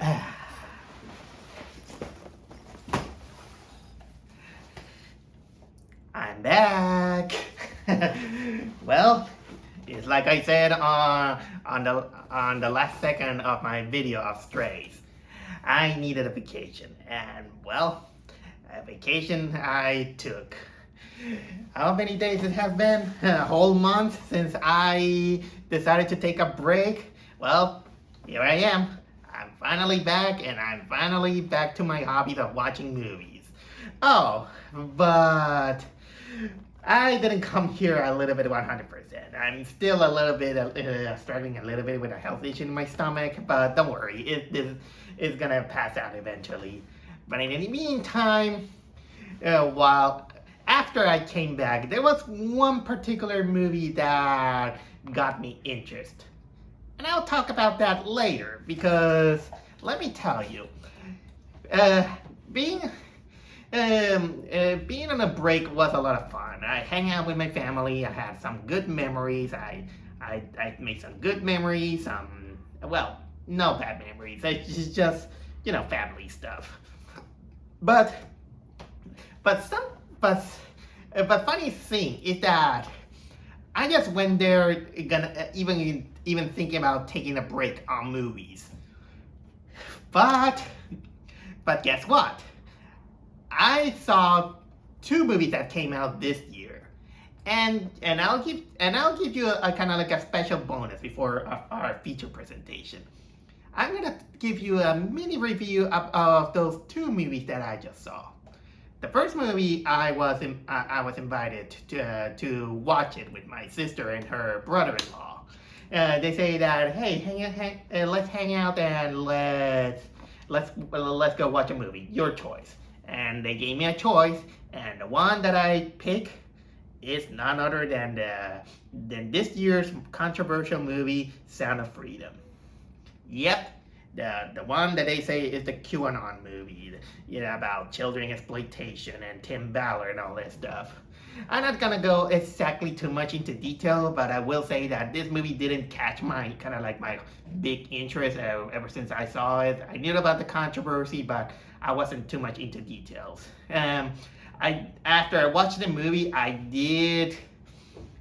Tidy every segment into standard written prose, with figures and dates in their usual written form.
I'm back. Well, it's like I said on the last second of my video of Strays. I needed a vacation, and well, a vacation I took. How many days it has been? A whole month since I decided to take a break. Well, here I am. I'm finally back, and I'm finally back to my hobby of watching movies. Oh, but I didn't come here a little bit 100%. I'm still a little bit struggling a little bit with a health issue in my stomach, but don't worry, it's gonna pass out eventually. But in the meantime, while after I came back, there was one particular movie that got me interested. And I'll talk about that later because let me tell you, uh, being being on a break was a lot of fun. I hang out with my family. I had some good memories. I made some good memories. Well, no bad memories. It's just family stuff. But but some but funny thing is that I just went there gonna even thinking about taking a break on movies. But guess what? I saw two movies that came out this year, and I'll give you a kind of like a special bonus before our feature presentation. I'm gonna give you a mini review of those two movies that I just saw. The first movie I was invited to watch it with my sister and her brother-in-law. They say that hey, let's hang out and let's go watch a movie. Your choice. And they gave me a choice, and the one that I picked is none other than this year's controversial movie, Sound of Freedom. Yep, the one that they say is the QAnon movie, about children exploitation and Tim Ballard and all that stuff. I'm not gonna go exactly too much into detail, but I will say that this movie didn't catch my my big interest ever since I saw it. I knew about the controversy, but I wasn't too much into details. After I watched the movie, I did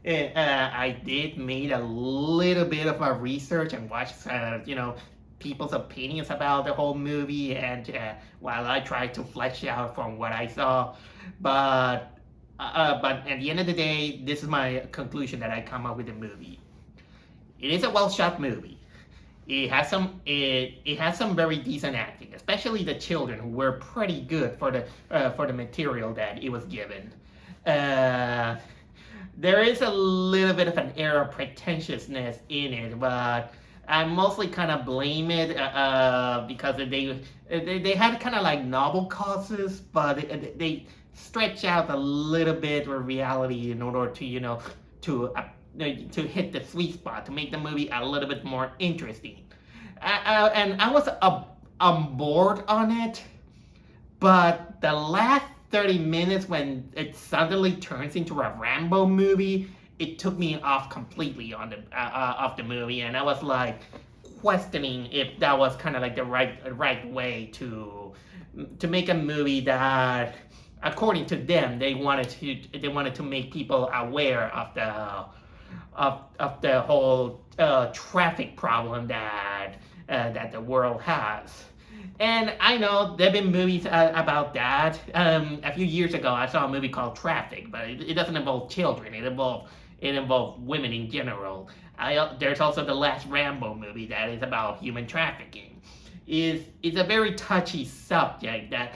made a little bit of a research and watched people's opinions about the whole movie, and while I tried to flesh out from what I saw, but at the end of the day, this is my conclusion that I come up with the movie. It is a well shot movie. It has some very decent acting, especially the children, who were pretty good for the material that it was given. There is a little bit of an air of pretentiousness in it, but I mostly kind of blame it because they had kind of like novel causes, but they stretch out a little bit of reality in order to to hit the sweet spot to make the movie a little bit more interesting. And I was on board on it, but the last 30 minutes when it suddenly turns into a Rambo movie, it took me off completely on off the movie, and I was like questioning if that was kind of like the right way to make a movie that, according to them, they wanted to make people aware of the whole traffic problem that the world has. And I know there have been movies about that. A few years ago, I saw a movie called Traffic, but it doesn't involve children. It involved women in general. There's also the last Rambo movie that is about human trafficking. It's a very touchy subject that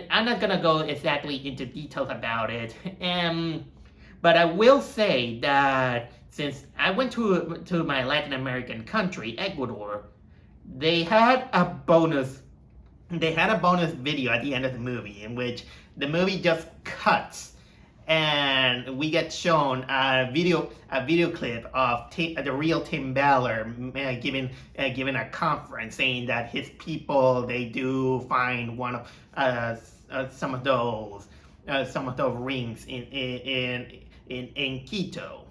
I'm not gonna go exactly into details about it. But I will say that since I went to my Latin American country, Ecuador, they had a bonus video at the end of the movie in which the movie just cuts and we get shown a video clip of the real Tim Ballard giving a conference, saying that his people, they do find one of some of those rings in Quito.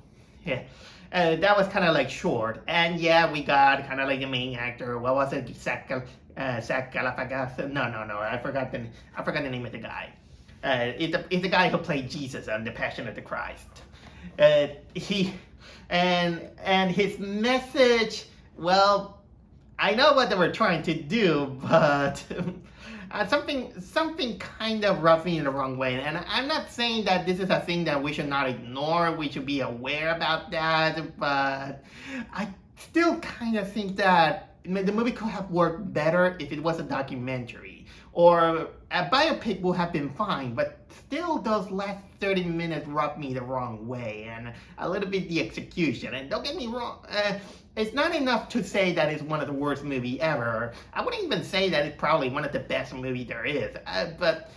Yeah. That was kind of like short, and yeah, we got kind of like the main actor. What was it? Zach Galifianakis? No. I forgot the name of the guy. It's the guy who played Jesus on The Passion of the Christ. He and his message. Well, I know what they were trying to do, but something kind of rubbed me in the wrong way. And I'm not saying that this is a thing that we should not ignore. We should be aware about that, but I still kind of think that the movie could have worked better if it was a documentary, or a biopic would have been fine, but still those last 30 minutes rubbed me the wrong way, and a little bit the execution. And don't get me wrong, it's not enough to say that it's one of the worst movies ever. I wouldn't even say that it's probably one of the best movies there is, but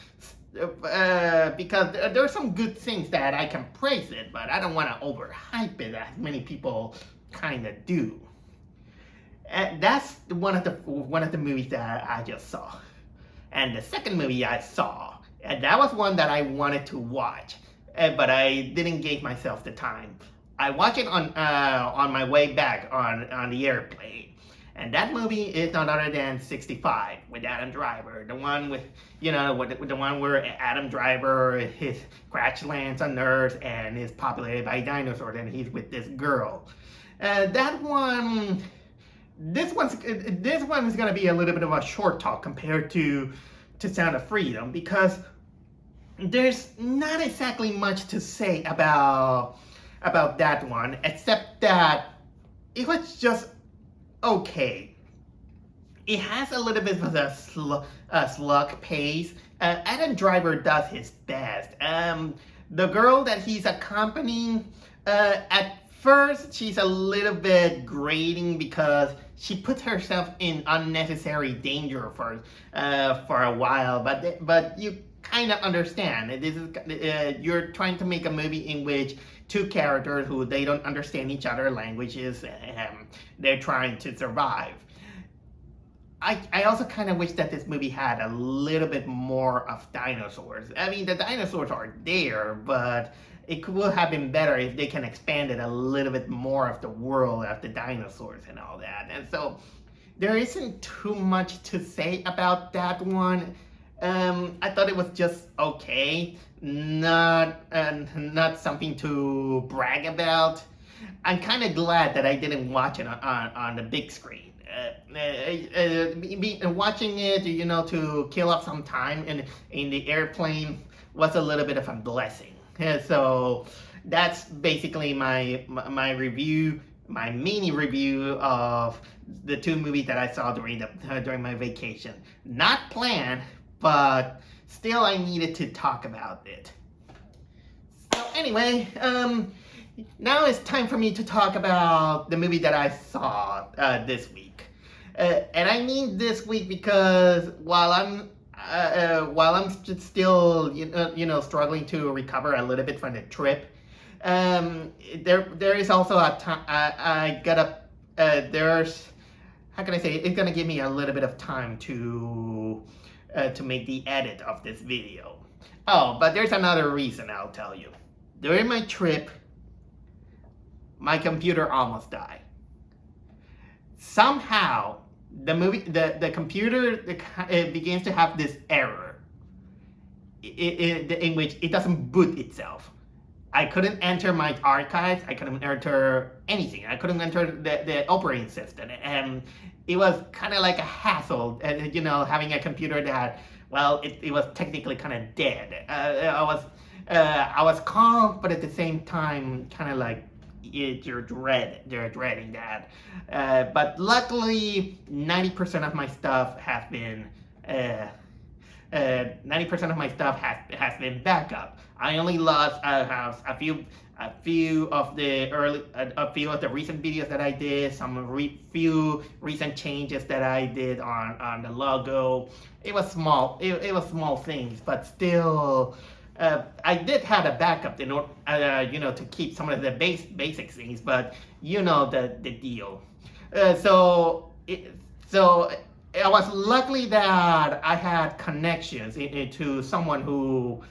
because there are some good things that I can praise it, but I don't want to overhype it as many people kind of do. That's one of the movies that I just saw. And the second movie I saw, and that was one that I wanted to watch, but I didn't give myself the time. I watched it on my way back on the airplane, and that movie is none other than 65 with Adam Driver, the one with the one where Adam Driver, his crash lands on Earth and is populated by dinosaurs, and he's with this girl. That one. This one is going to be a little bit of a short talk compared to Sound of Freedom, because there's not exactly much to say about that one, except that it was just okay. It has a little bit of a slug pace. Adam Driver does his best. The girl that he's accompanying, at first, she's a little bit grating because she puts herself in unnecessary danger for a while. But you kind of understand. This is you're trying to make a movie in which two characters who they don't understand each other's languages, they're trying to survive. I also kind of wish that this movie had a little bit more of dinosaurs. I mean, the dinosaurs are there, but it would have been better if they can expand it a little bit more of the world of the dinosaurs and all that. And so there isn't too much to say about that one. I thought it was just okay, not something to brag about. I'm kind of glad that I didn't watch it on the big screen. Watching it, to kill up some time in the airplane was a little bit of a blessing. So that's basically my review, my mini review of the two movies that I saw during my vacation. Not planned, but still I needed to talk about it. So anyway, now it's time for me to talk about the movie that I saw this week. And I mean this week because while I'm still struggling to recover a little bit from the trip, there is also a time I gotta there's, how can I say, it's gonna give me a little bit of time to make the edit of this video. Oh, but there's another reason I'll tell you. During my trip, my computer almost died. Somehow, the computer begins to have this error in which it doesn't boot itself. I couldn't enter my archives. I couldn't enter anything. I couldn't enter the operating system. And it was kind of like a hassle, having a computer that, well, it was technically kind of dead. I was calm, but at the same time, kind of like, you're dreading that. But luckily, 90% of my stuff has been 90% of my stuff has been backup. I only lost a few of the recent videos that I did, few recent changes that I did on the logo. It was small. It was small things, but still. I did have a backup in order, to keep some of the basic things, but the deal. So I was lucky that I had connections to someone who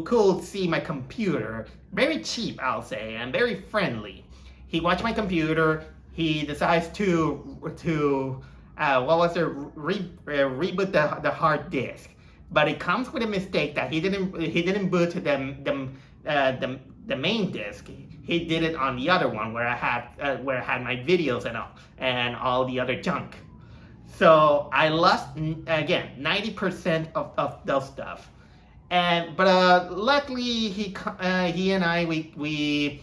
could see my computer. Very cheap, I'll say, and very friendly. he watched my computer. He decides to reboot the hard disk, but it comes with a mistake that he didn't boot the main disk. He did it on the other one where I had my videos and all the other junk. So I lost again 90% of those stuff. But luckily he and I we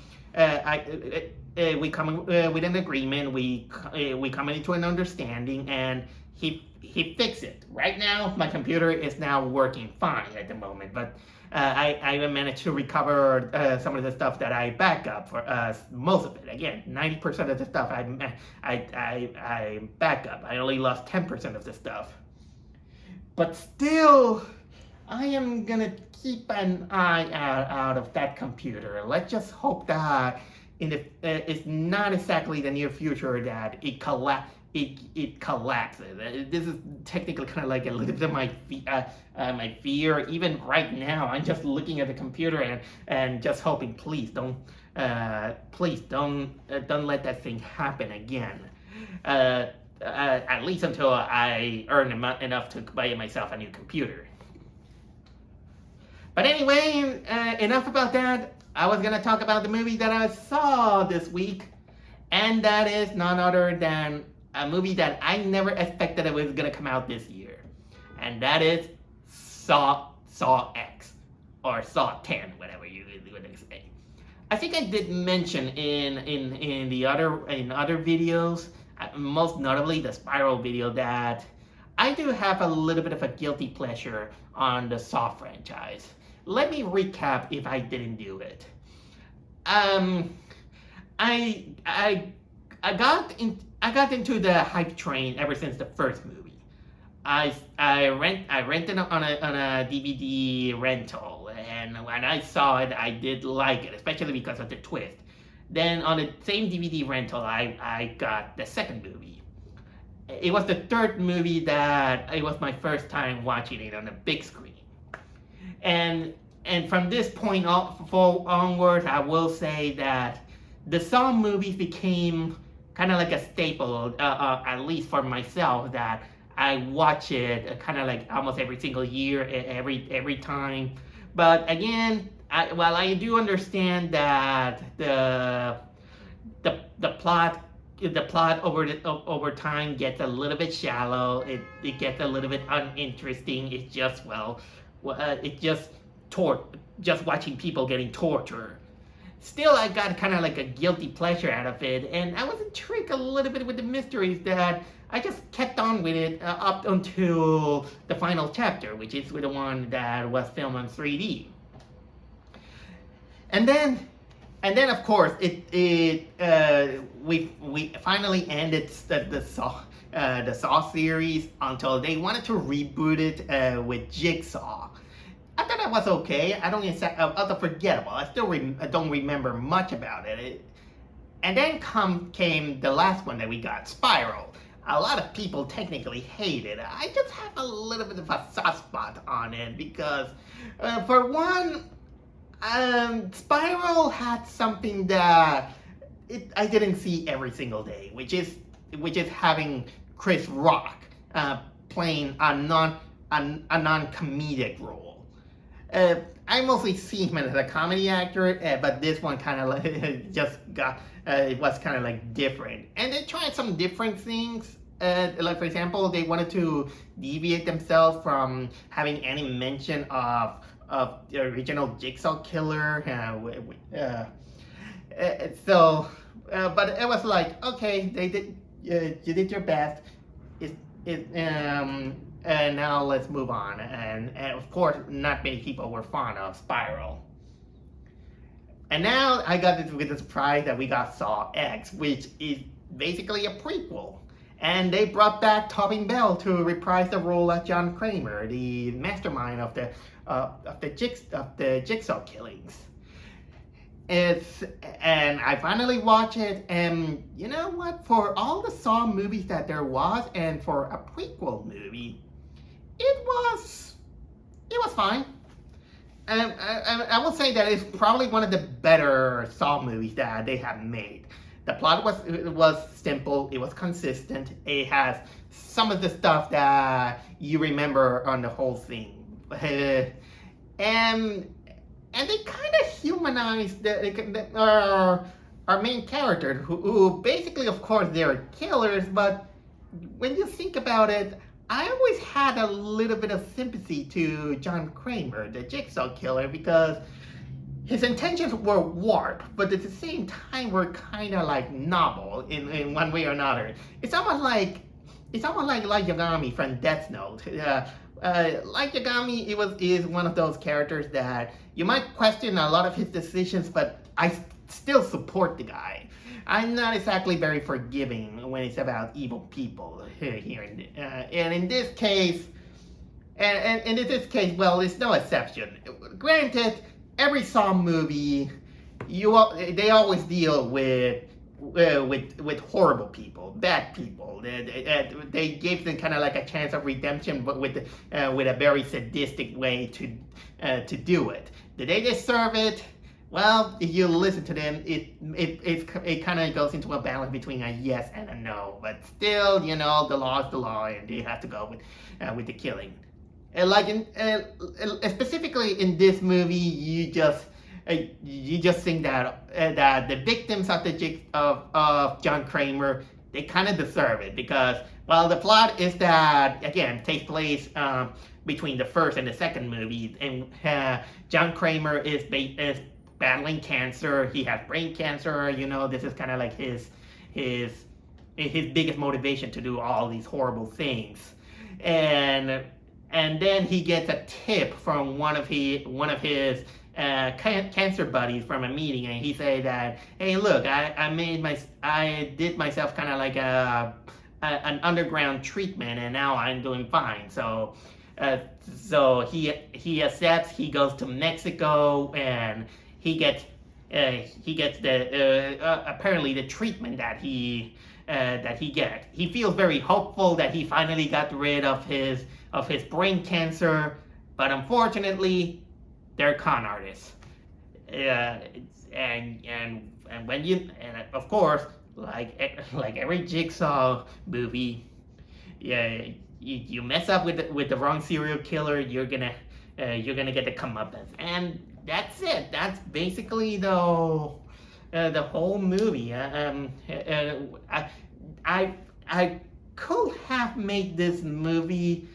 come with an agreement. We come into an understanding, and he fixed it. Right now, my computer is now working fine at the moment. But I managed to recover some of the stuff that I back up for most of it. Again, 90% of the stuff I back up. I only lost 10% of the stuff. But still, I am gonna keep an eye out of that computer. Let's just hope that it's not exactly the near future that it collapses. This is technically kind of like a little bit of my fear. Even right now, I'm just looking at the computer and just hoping, please don't let that thing happen again. At least until I earn enough to buy myself a new computer. But anyway, enough about that. I was gonna talk about the movie that I saw this week, and that is none other than a movie that I never expected it was gonna come out this year, and that is Saw X, or Saw 10, whatever you would say. I think I did mention in other videos, most notably the Spiral video, that I do have a little bit of a guilty pleasure on the Saw franchise. Let me recap if I didn't do it. I got into the hype train ever since the first movie. I rented on a DVD rental, and when I saw it, I did like it, especially because of the twist. Then on the same DVD rental, I got the second movie. It was the third movie that it was my first time watching it on a big screen. And from this point onwards, I will say that the Saw movies became kind of like a staple, at least for myself, that I watch it kind of like almost every single year, every time. But again, while I do understand that the plot over time gets a little bit shallow, it gets a little bit uninteresting. It's just just watching people getting tortured. Still, I got kind of like a guilty pleasure out of it, and I was intrigued a little bit with the mysteries that I just kept on with it up until the final chapter, which is the one that was filmed on 3D. And then of course we finally ended the Saw series until they wanted to reboot it with Jigsaw. I thought that was okay. I don't forgettable. I still don't remember much about it. And then came the last one that we got, Spiral. A lot of people technically hate it. I just have a little bit of a soft spot on it because, for one, Spiral had something that I didn't see every single day, which is having Chris Rock playing a non-comedic role. I mostly see him as a comedy actor, but this one kind of like just got it was kind of like different, and they tried some different things. Like for example, they wanted to deviate themselves from having any mention of the original Jigsaw killer. But it was like, okay, you did your best. And now let's move on. And of course, not many people were fond of Spiral. And now I got this with the surprise that we got Saw X, which is basically a prequel. And they brought back Tobin Bell to reprise the role of John Kramer, the mastermind of the Jigsaw killings. And I finally watched it, and you know what? For all the Saw movies that there was, and for a prequel movie, it was fine. I will say that it's probably one of the better Saw movies that they have made. The plot was simple. It was consistent. It has some of the stuff that you remember on the whole thing, and they kind of humanized our main character, who basically, of course, they're killers, but when you think about it, I always had a little bit of sympathy to John Kramer, the Jigsaw killer, because his intentions were warped, but at the same time were kind of like novel in one way or another. It's almost like Light Yagami from Death Note. Light Yagami is one of those characters that you might question a lot of his decisions, but I still support the guy. I'm not exactly very forgiving when it's about evil people here. And in this case, well, it's no exception. Granted, every Saw movie, they always deal with horrible people, bad people. They gave them kind of like a chance of redemption, but with a very sadistic way to do it. Did they deserve it? Well, if you listen to them, it kind of goes into a balance between a yes and a no. But still, the law is the law, and they have to go with the killing. Specifically in this movie, you just think that the victims of John Kramer, they kind of deserve it, because, well, the plot is that, again, takes place between the first and the second movie, and John Kramer is battling cancer. He has brain cancer. This is kind of like his biggest motivation to do all these horrible things, and then he gets a tip from one of his cancer buddies from a meeting, and he say that, hey, look, I did myself kind of like an underground treatment, and now I'm doing fine. So he accepts. He goes to Mexico, and he gets apparently the treatment that he gets. He feels very hopeful that he finally got rid of his brain cancer, but unfortunately, they're con artists. And of course, like every Jigsaw movie, yeah, you mess up with the wrong serial killer, you're gonna get the comeuppance, and that's it. That's basically the whole movie. I could have made this movie,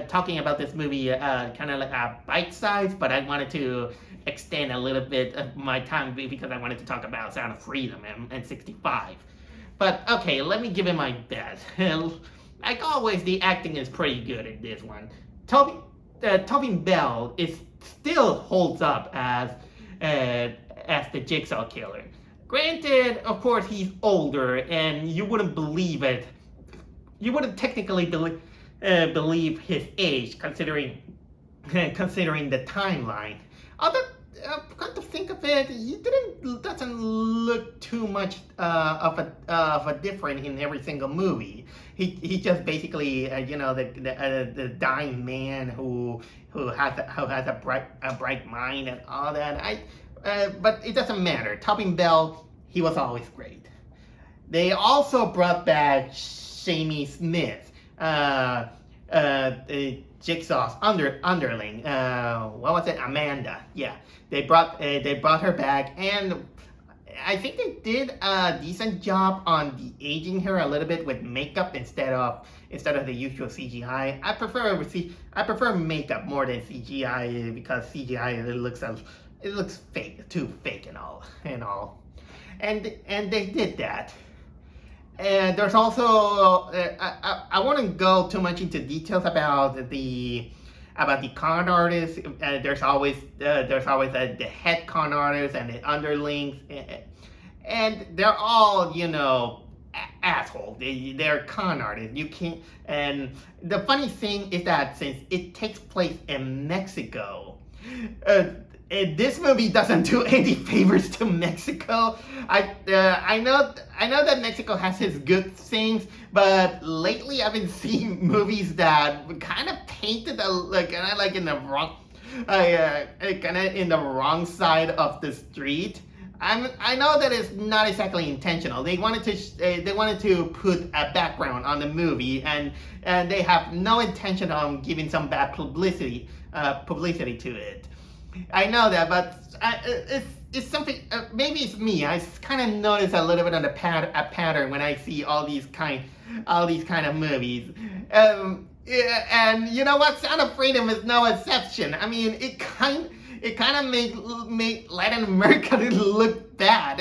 talking about this movie, kind of like a bite size, but I wanted to extend a little bit of my time because I wanted to talk about Sound of Freedom and 65. But okay, let me give it my best. Like always, the acting is pretty good in this one. Tobin Bell still holds up as the Jigsaw killer. Granted, of course, he's older, and you wouldn't believe it. You wouldn't technically believe his age, considering the timeline. Although, come to think of it, he doesn't look too much of a different in every single movie. He just basically, the dying man who has a bright mind and all that. But it doesn't matter. Tobin Bell, he was always great. They also brought back Shamie Smith, Jigsaw's underling. What was it? Amanda. Yeah, they brought her back, and I think they did a decent job on de-aging her a little bit with makeup instead of the usual CGI. I prefer makeup more than CGI, because CGI it looks fake, too fake and all. And they did that. And there's also I wouldn't go too much into details about the con artists. There's always the head con artist and the underlings, and they're all assholes. They're con artists. You can't. And the funny thing is that since it takes place in Mexico, this movie doesn't do any favors to Mexico. I know that Mexico has its good things, but lately I've been seeing movies that kind of painted in the wrong, kind of in the wrong side of the street. I know that it's not exactly intentional. They wanted to put a background on the movie, and they have no intention on giving some bad publicity to it. I know that, but it's something. Maybe it's me. I kind of notice a little bit on a pattern when I see all these kind of movies. Yeah, and you know what? Sound of Freedom is no exception. I mean, it kind of made Latin America look bad.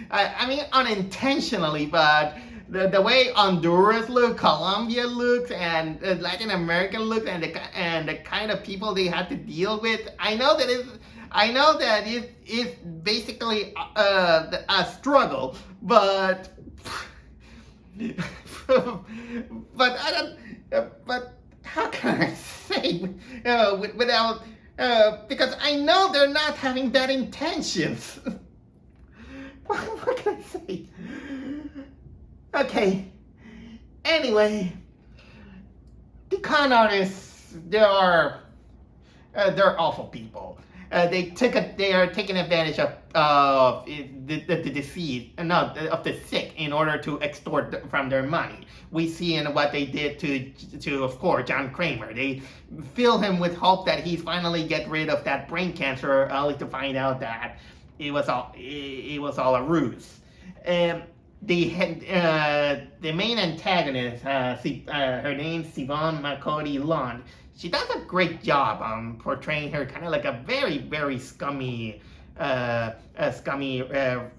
I mean, unintentionally, but the way Honduras look, Colombia looks, and Latin America looks, and the kind of people they had to deal with. I know that it's basically a struggle, but but I don't. But how can I say without? Because I know they're not having bad intentions. What can I say? Okay. Anyway, the con artists, they're awful people. They are taking advantage of the disease, of the sick, in order to extort from their money. We see in what they did to of course John Kramer. They fill him with hope that he's finally get rid of that brain cancer, only to find out that it was all a ruse. The main antagonist, her name's Siobhan McCody Lund. She does a great job on portraying her kind of like a very, very scummy,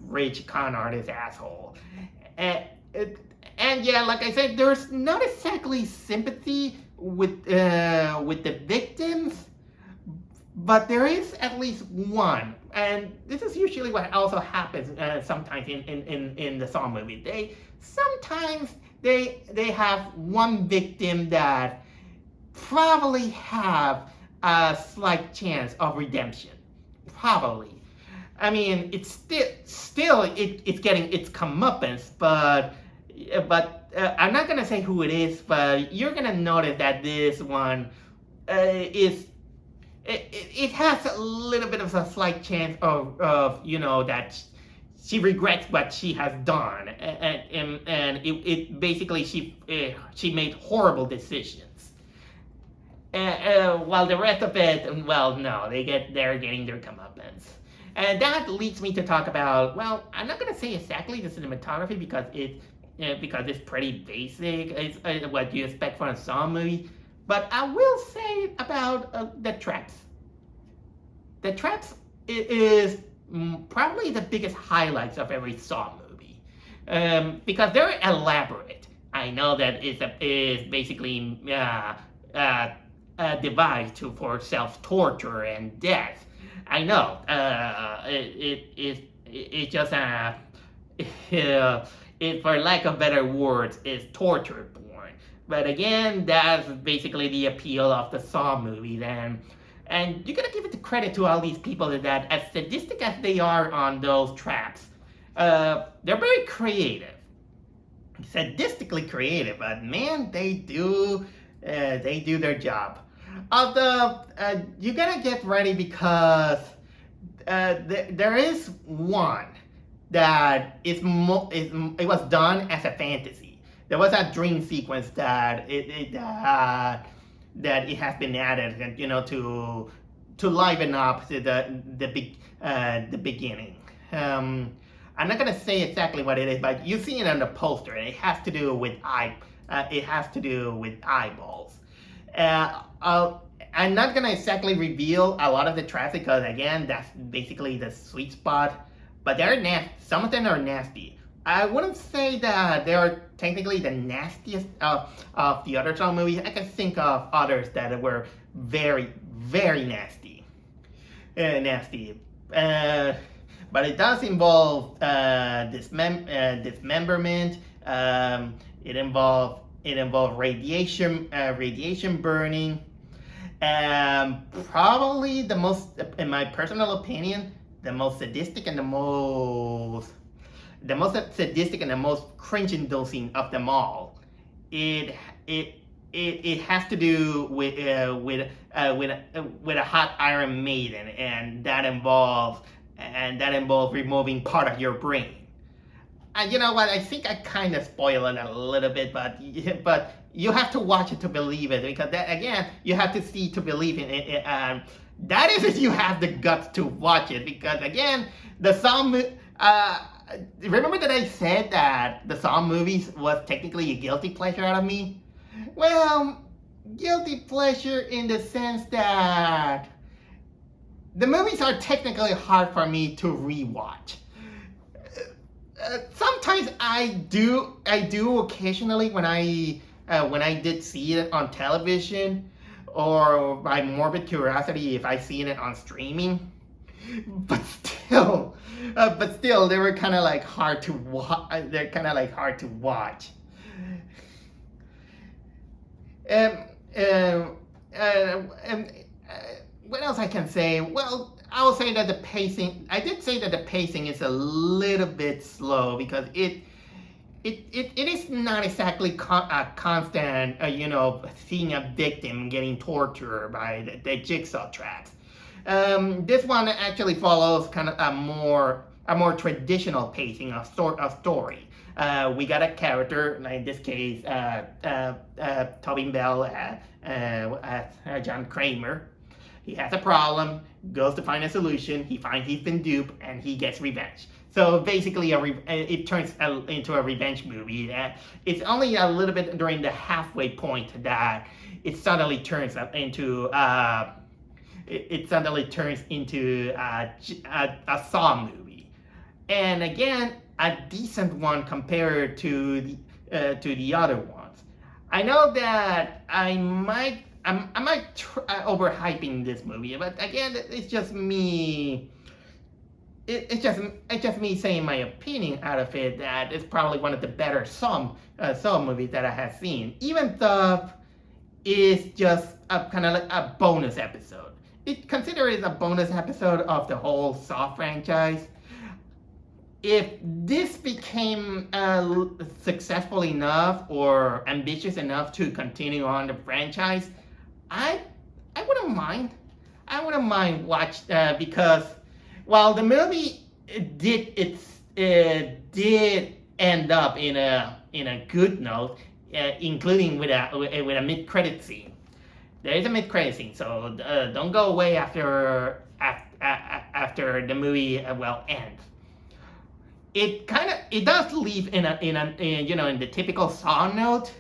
rich con artist asshole. And yeah, like I said, there's not exactly sympathy with the victims, but there is at least one. And this is usually what also happens sometimes in the Saw movie. Sometimes they have one victim that probably have a slight chance of redemption. Probably. I mean, it's still getting its comeuppance, but I'm not gonna say who it is, but you're gonna notice that this one it has a little bit of a slight chance of that she regrets what she has done, and it basically she made horrible decisions. While the rest of it, well, no, they're getting their comeuppance. And that leads me to talk about, well, I'm not gonna say exactly the cinematography because it's pretty basic. It's what you expect from a Saw movie. But I will say about the traps. The traps is probably the biggest highlights of every Saw movie, because they're elaborate. I know that it's basically a device for self-torture and death. I know it just for lack of better words, is torture porn. But again, that's basically the appeal of the Saw movies, and you gotta give it the credit to all these people that as sadistic as they are on those traps, they're very creative, sadistically creative. But man, they do their job. Although you gotta get ready because there is one that it was done as a fantasy. There was a dream sequence that it has been added, to liven up the beginning. I'm not gonna say exactly what it is, but you see it on the poster, and it has to do with eyeballs. I'm not gonna exactly reveal a lot of the traffic because again, that's basically the sweet spot. But they're nasty. Some of them are nasty. I wouldn't say that they are technically the nastiest of the other Saw movies. I can think of others that were very, very nasty. But it does involve dismemberment. It involved radiation burning. Probably the most, in my personal opinion, the most sadistic and the most cringe-inducing of them all. It has to do with a hot Iron Maiden, and that involves and that involves removing part of your brain. And you know what? I think I kind of spoiled it a little bit, but you have to watch it to believe it, because that, again, you have to see to believe in it. That is if you have the guts to watch it, because again, the Saw. Remember that I said that the Saw movies was technically a guilty pleasure out of me? Well, guilty pleasure in the sense that the movies are technically hard for me to rewatch. Sometimes I do occasionally when I did see it on television, or by morbid curiosity if I seen it on streaming. But still, they were kind of like hard to watch. They're kind of like hard to watch. Um, um, um, what else I can say? Well, I will say that the pacing. I did say that the pacing is a little bit slow, because it is not exactly constant. Seeing a victim getting tortured by the Jigsaw traps. This one actually follows kind of a more traditional pacing of story. We got a character, like in this case, Tobin Bell as John Kramer. He has a problem, goes to find a solution. He finds he's been duped, and he gets revenge. So basically, it turns into a revenge movie. It's only a little bit during the halfway point that it suddenly turns into a Saw movie, and again, a decent one compared to the other ones. I know that I might overhyping this movie, but again, it's just me. It's just me saying my opinion out of it, that it's probably one of the better Saw movies that I have seen, even though it's just a kind of like a bonus episode. Consider it a bonus episode of the whole Saw franchise. If this became successful enough or ambitious enough to continue on the franchise, I wouldn't mind. I wouldn't mind because while the movie did end up in a good note, including with a mid-credit scene. There is a mid-credit scene, so don't go away after the movie ends. It does leave in the typical Saw note,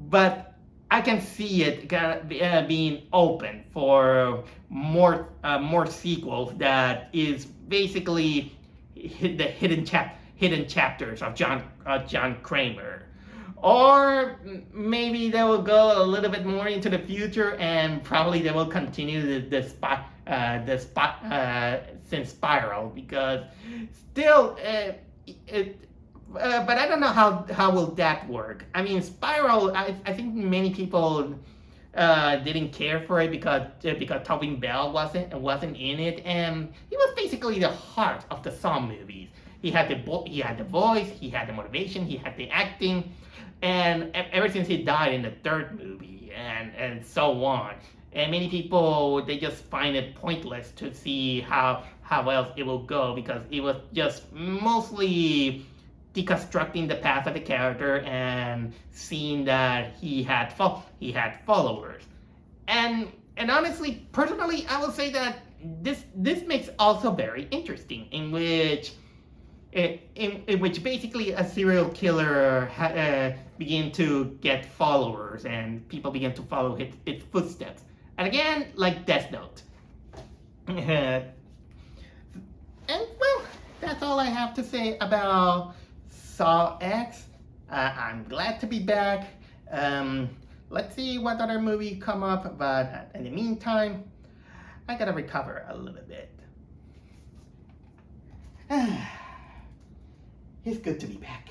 but I can see it being open for more sequels. That is basically the hidden chapters of John Kramer. Or maybe they will go a little bit more into the future, and probably they will continue the spiral, because still, but I don't know how will that work. I mean, Spiral. I think many people didn't care for it because Tobin Bell wasn't in it, and he was basically the heart of the Saw movies. He had the voice, he had the motivation, he had the acting. And ever since he died in the third movie, and so on, and many people, they just find it pointless to see how else it will go, because it was just mostly deconstructing the past of the character and seeing that he had followers. And honestly, personally, I will say that this makes also very interesting, in which basically a serial killer begin to get followers, and people begin to follow its footsteps. And again, like Death Note. And well, that's all I have to say about Saw X. I'm glad to be back. Let's see what other movie come up, but in the meantime, I gotta recover a little bit. It's good to be back.